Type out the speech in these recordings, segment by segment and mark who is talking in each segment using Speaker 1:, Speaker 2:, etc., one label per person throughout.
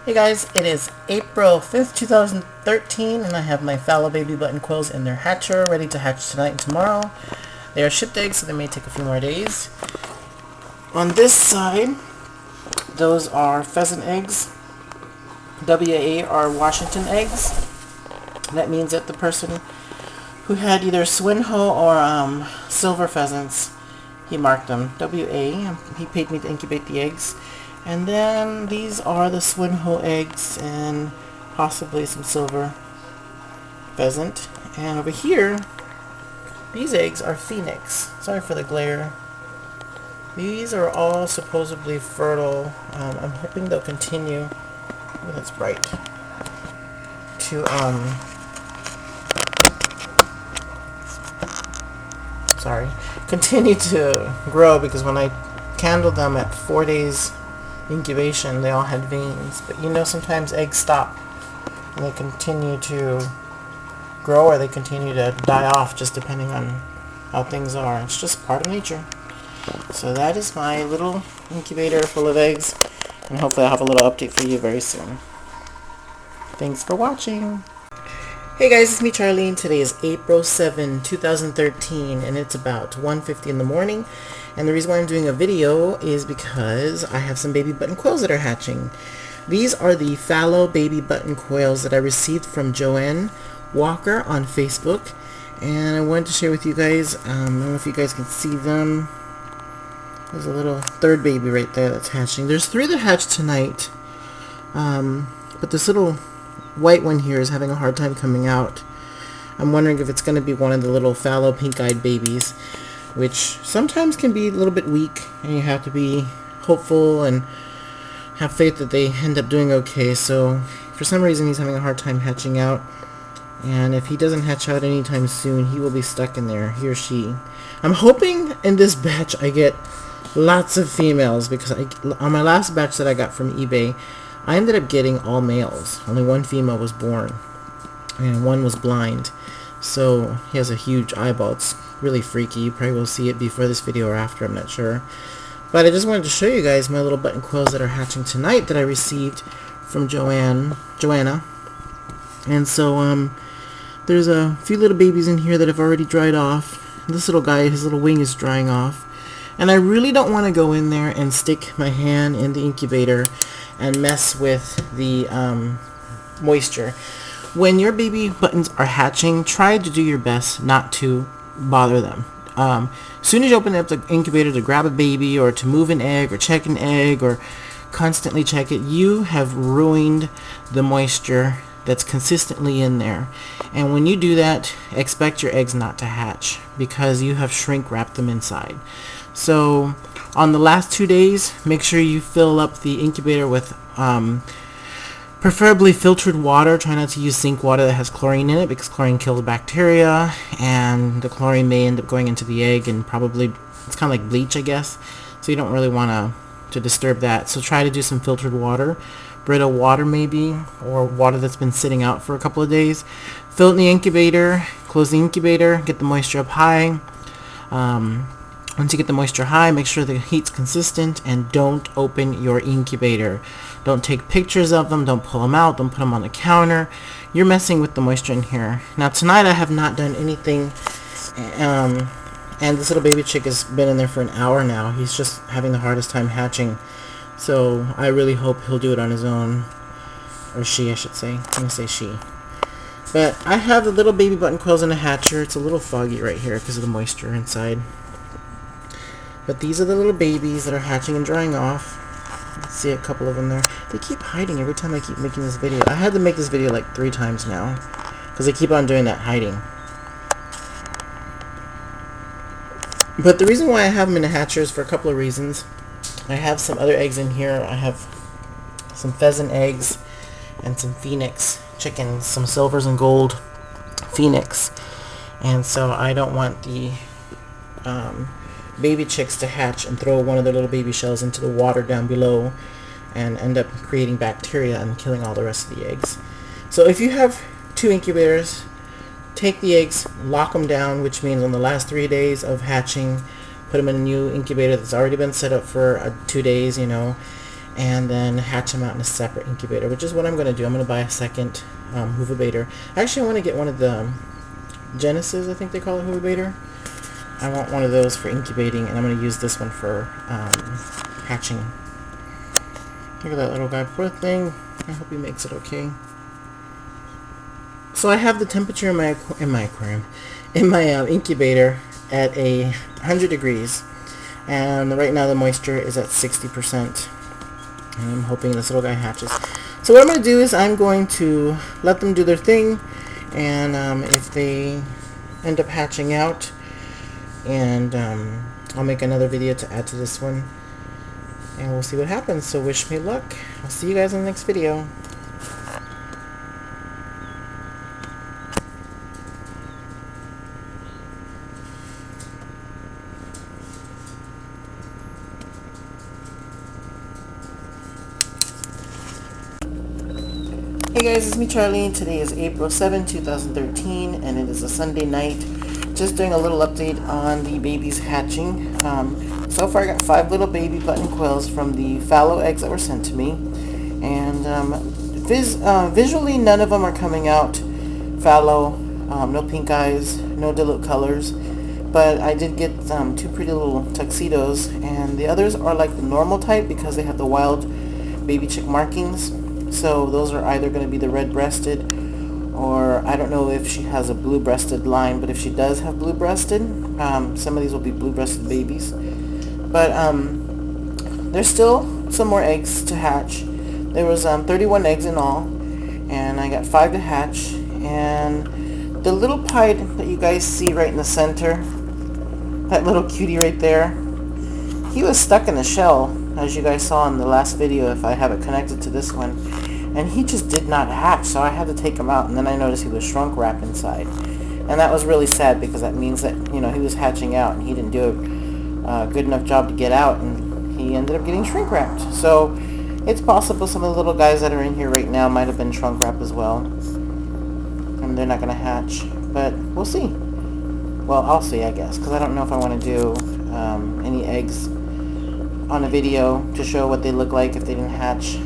Speaker 1: Hey guys, it is April 5th, 2013, and I have my fallow baby button quills in their hatcher ready to hatch tonight and tomorrow. They are shipped eggs, so they may take a few more days. On this side, those are pheasant eggs. WA are Washington eggs. That means that the person who had either Swinho or silver pheasants, he marked them WA. He paid me to incubate the eggs. And then these are the Swinho eggs and possibly some silver pheasant. And over here, these eggs are Phoenix. Sorry for the glare. These are all supposedly fertile. I'm hoping they'll continue. Oh, that's bright. To continue to grow, because when I candled them at 4 days incubation, they all had veins. But you know, sometimes eggs stop and they continue to grow, or they continue to die off, just depending on how things are. It's just part of nature. So that is my little incubator full of eggs, and hopefully I'll have a little update for you very soon. Thanks for watching. Hey guys, it's me Charlene. Today is April 7, 2013, and it's about 1:50 in the morning. And the reason why I'm doing a video is because I have some baby button quails that are hatching. These are the fallow baby button quails that I received from Joanne Walker on Facebook, and I wanted to share with you guys. I don't know if you guys can see them. There's a little third baby right there that's hatching. There's 3 that hatched tonight, but this little white one here is having a hard time coming out. I'm wondering if it's going to be one of the little fallow pink-eyed babies, which sometimes can be a little bit weak, and you have to be hopeful and have faith that they end up doing okay. So for some reason he's having a hard time hatching out, and if he doesn't hatch out anytime soon, he will be stuck in there, he or she. I'm hoping in this batch I get lots of females, because on my last batch that I got from eBay, I ended up getting all males. Only one female was born, and one was blind. So he has a huge eyeball. It's really freaky. You probably will see it before this video or after, I'm not sure. But I just wanted to show you guys my little button quills that are hatching tonight that I received from Joanna. And so there's a few little babies in here that have already dried off. This little guy, his little wing is drying off. And I really don't want to go in there and stick my hand in the incubator and mess with the moisture. When your baby buttons are hatching, try to do your best not to bother them. As soon as you open up the incubator to grab a baby, or to move an egg, or check an egg, or constantly check it, you have ruined the moisture that's consistently in there. And when you do that, expect your eggs not to hatch, because you have shrink wrapped them inside. So on the last 2 days, make sure you fill up the incubator with preferably filtered water. Try not to use sink water that has chlorine in it, because chlorine kills bacteria, and the chlorine may end up going into the egg, and probably it's kind of like bleach, I guess. So you don't really want to disturb that. So try to do some filtered water, Brita water maybe, or water that's been sitting out for a couple of days. Fill it in the incubator, close the incubator, get the moisture up high. Once you get the moisture high, make sure the heat's consistent, and don't open your incubator. Don't take pictures of them, don't pull them out, don't put them on the counter. You're messing with the moisture in here. Now tonight I have not done anything, and this little baby chick has been in there for an hour now. He's just having the hardest time hatching. So I really hope he'll do it on his own. Or she, I should say. I'm going to say she. But I have the little baby button quills in a hatcher. It's a little foggy right here because of the moisture inside. But these are the little babies that are hatching and drying off. Let's see a couple of them there. They keep hiding every time I keep making this video. I had to make this video like 3 times now, because they keep on doing that hiding. But the reason why I have them in a hatcher is for a couple of reasons. I have some other eggs in here. I have some pheasant eggs and some phoenix chickens, some silvers and gold phoenix. And so I don't want the baby chicks to hatch and throw one of their little baby shells into the water down below and end up creating bacteria and killing all the rest of the eggs. So if you have 2 incubators, take the eggs, lock them down, which means on the last 3 days of hatching, put them in a new incubator that's already been set up for 2 days, you know, and then hatch them out in a separate incubator, which is what I'm going to do. I'm going to buy a second Huvabator. Actually, I want to get one of the Genesis, I think they call it, Huvabator. I want one of those for incubating, and I'm going to use this one for hatching. Look at that little guy. Poor thing. I hope he makes it okay. So I have the temperature in my aquarium, in my incubator at 100 degrees, and right now the moisture is at 60%. And I'm hoping this little guy hatches. So what I'm going to do is I'm going to let them do their thing, and if they end up hatching out, and I'll make another video to add to this one, and we'll see what happens. So wish me luck. I'll see you guys in the next video. Hey guys, it's me Charlie. Today is April 7, 2013, and it is a Sunday night. Just doing a little update on the babies hatching. So far I got 5 little baby button quails from the fallow eggs that were sent to me. And visually none of them are coming out fallow, no pink eyes, no dilute colors. But I did get 2 pretty little tuxedos, and the others are like the normal type because they have the wild baby chick markings. So those are either going to be the red-breasted, or I don't know if she has a blue-breasted line, but if she does have blue-breasted, some of these will be blue-breasted babies. But there's still some more eggs to hatch. There was 31 eggs in all, and I got 5 to hatch. And the little pied that you guys see right in the center, that little cutie right there, he was stuck in the shell, as you guys saw in the last video if I have it connected to this one, and he just did not hatch, so I had to take him out, and then I noticed he was shrunk wrapped inside, and that was really sad because that means that, you know, he was hatching out and he didn't do a good enough job to get out, and he ended up getting shrink wrapped. So it's possible some of the little guys that are in here right now might have been shrunk wrapped as well, and they're not going to hatch, but we'll see. Well, I'll see, I guess, because I don't know if I want to do any eggs on a video to show what they look like if they didn't hatch.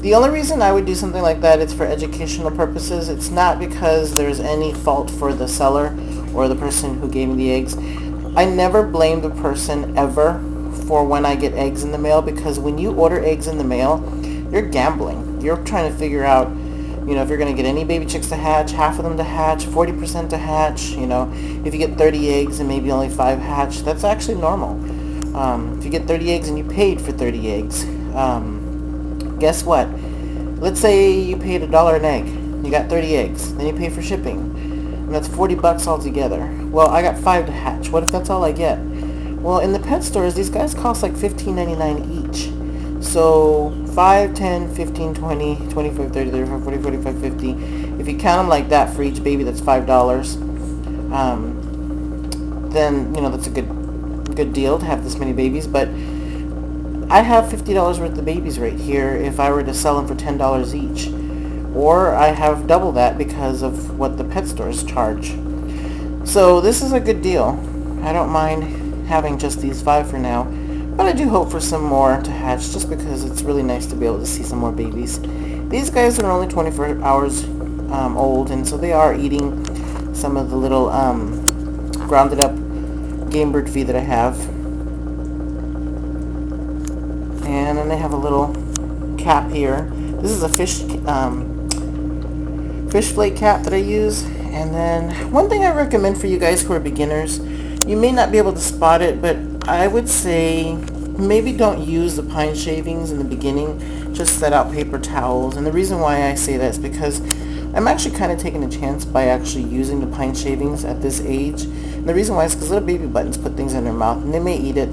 Speaker 1: The only reason I would do something like that is for educational purposes. It's not because there's any fault for the seller or the person who gave me the eggs. I never blame the person ever for when I get eggs in the mail, because when you order eggs in the mail, you're gambling. You're trying to figure out, you know, if you're going to get any baby chicks to hatch, half of them to hatch, 40% to hatch. You know, if you get 30 eggs and maybe only 5 hatch, that's actually normal. If you get 30 eggs and you paid for 30 eggs, guess what? Let's say you paid $1 an egg. You got 30 eggs. Then you pay for shipping. And that's 40 bucks altogether. Well, I got 5 to hatch. What if that's all I get? Well, in the pet stores, these guys cost like $15.99 each. So 5, 10, 15, 20, 25, 30, 35, 40, 45, 50. If you count them like that for each baby, that's $5. Then, you know, that's a good deal to have this many babies. But I have $50 worth of babies right here if I were to sell them for $10 each. Or I have double that because of what the pet stores charge. So this is a good deal. I don't mind having just these 5 for now. But I do hope for some more to hatch, just because it's really nice to be able to see some more babies. These guys are only 24 hours old, and so they are eating some of the little grounded up game bird feed that I have. And then they have a little cap here. This is a fish flake cap that I use. And then one thing I recommend for you guys who are beginners, you may not be able to spot it, but I would say maybe don't use the pine shavings in the beginning. Just set out paper towels. And the reason why I say that is because I'm actually kind of taking a chance by actually using the pine shavings at this age. And the reason why is because little baby buttons put things in their mouth and they may eat it.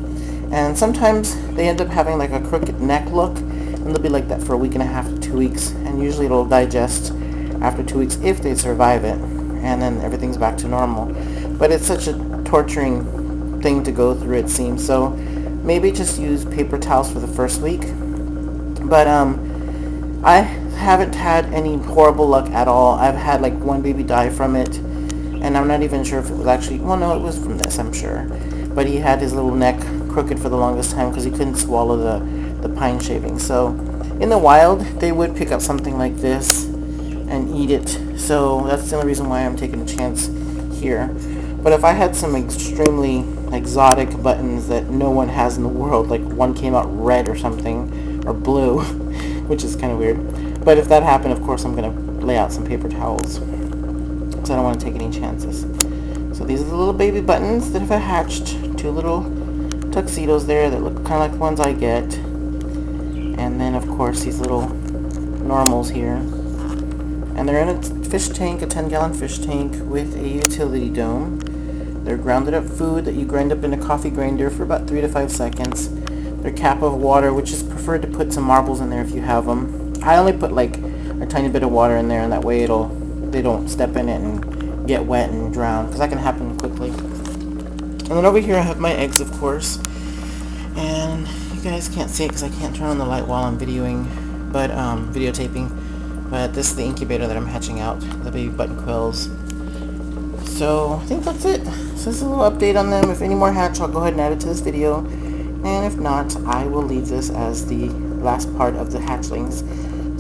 Speaker 1: And sometimes they end up having like a crooked neck look, and they'll be like that for a week and a half to 2 weeks. And usually it'll digest after 2 weeks if they survive it. And then everything's back to normal. But it's such a torturing thing to go through, it seems. So maybe just use paper towels for the first week. But I haven't had any horrible luck at all. I've had like 1 baby die from it, and I'm not even sure if it was actually, well, no, it was from this, I'm sure. But he had his little neck crooked for the longest time because he couldn't swallow the pine shavings. So in the wild, they would pick up something like this and eat it. So that's the only reason why I'm taking a chance here. But if I had some extremely exotic buttons that no one has in the world, like one came out red or something, or blue, which is kind of weird. But if that happened, of course, I'm going to lay out some paper towels. So I don't want to take any chances. So these are the little baby buttons that have hatched. 2 little tuxedos there that look kind of like the ones I get. And then, of course, these little normals here. And they're in a fish tank, a 10-gallon fish tank with a utility dome. They're grounded up food that you grind up in a coffee grinder for about 3 to 5 seconds. Their cap of water, which is preferred to put some marbles in there if you have them. I only put like a tiny bit of water in there, and that way they don't step in it and get wet and drown, because that can happen quickly. And then over here I have my eggs, of course. And you guys can't see it because I can't turn on the light while I'm videotaping. But this is the incubator that I'm hatching out, the baby button quills. So I think that's it. So this is a little update on them. If any more hatch, I'll go ahead and add it to this video. And if not, I will leave this as the last part of the hatchlings.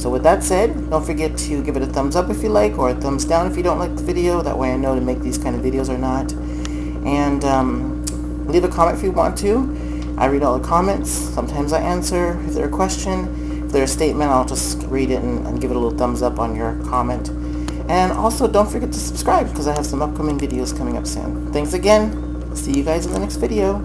Speaker 1: So with that said, don't forget to give it a thumbs up if you like, or a thumbs down if you don't like the video. That way I know to make these kind of videos or not. And leave a comment if you want to. I read all the comments. Sometimes I answer. If they're a question, if they're a statement, I'll just read it and give it a little thumbs up on your comment. And also, don't forget to subscribe, because I have some upcoming videos coming up soon. Thanks again. See you guys in the next video.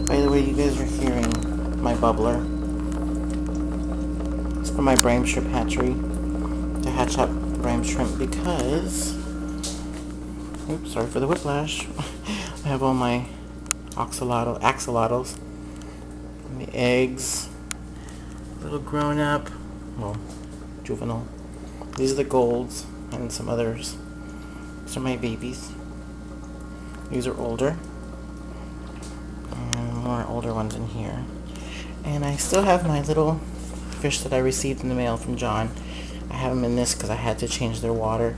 Speaker 1: By the way, you guys are hearing my bubbler. It's from my brine shrimp hatchery to hatch up brine shrimp because... Oops, sorry for the whiplash. I have all my axolotls, and the eggs, little grown up, well, juvenile. These are the golds and some others. These are my babies. These are older, and more older ones in here. And I still have my little fish that I received in the mail from John. I have them in this because I had to change their water.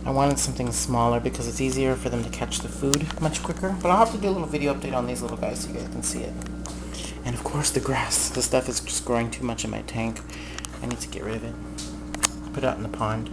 Speaker 1: I wanted something smaller because it's easier for them to catch the food much quicker. But I'll have to do a little video update on these little guys so you guys can see it. And of course the grass. This stuff is just growing too much in my tank. I need to get rid of it. Put it out in the pond.